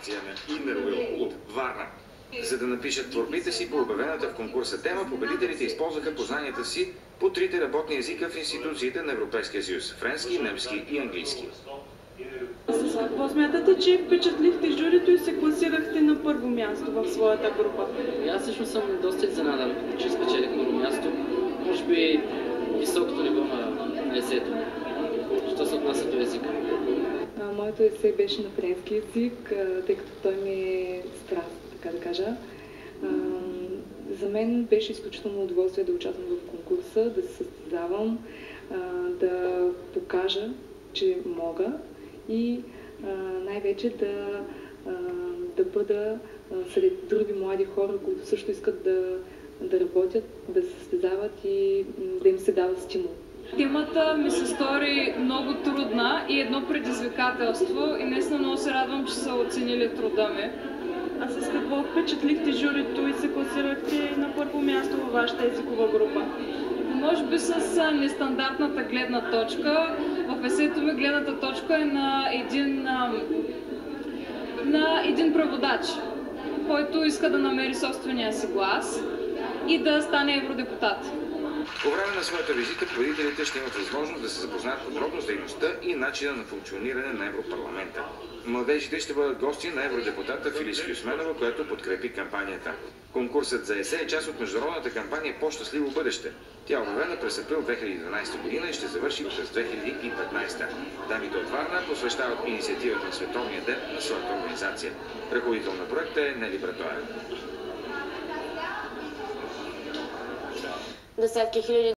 редакция на Inner от Варна. За да напишат творбите си по обявената в конкурса тема, победителите използваха познанията си по трите работни езика в институциите на Европейския съюз – френски, немски и английски. С какво смятате, че впечатлихте журито и се класирахте на първо място в своята група? Аз също съм доста изненадан, че спечелих първо място. Може би високото ниво на есето, що се отнася до езика. Моето есе беше на френски език, тъй като той ми е страст, така да кажа. За мен беше изключително удоволствие да участвам в конкурса, да се състезавам, да покажа, че мога и най-вече да бъда сред други млади хора, които също искат да работят, да се състезават и да им се дава стимул. Темата ми се стори много трудна и едно предизвикателство и наистина много се радвам, че са оценили труда ми. А с какво впечатлихте журито и се класирахте на първо място във вашата езикова група? Може би с нестандартната гледна точка. В есето ми гледната точка е на един преводач, който иска да намери собствения си глас и да стане евродепутат. По време на своята визита победителите ще имат възможност да се запознаят подробно с дейността и начина на функциониране на Европарламента. Младежите ще бъдат гости на евродепутата Филис Хюсменова, която подкрепи кампанията. Конкурсът за есе е част от международната кампания По-щастливо бъдеще. Тя е обявена през април 2012 година и ще завърши през 2015. Дамите от Варна посвещават инициативата на Световния ден на своята организация. Ръководител на проекта е Нели Братоя. Десетки хиляди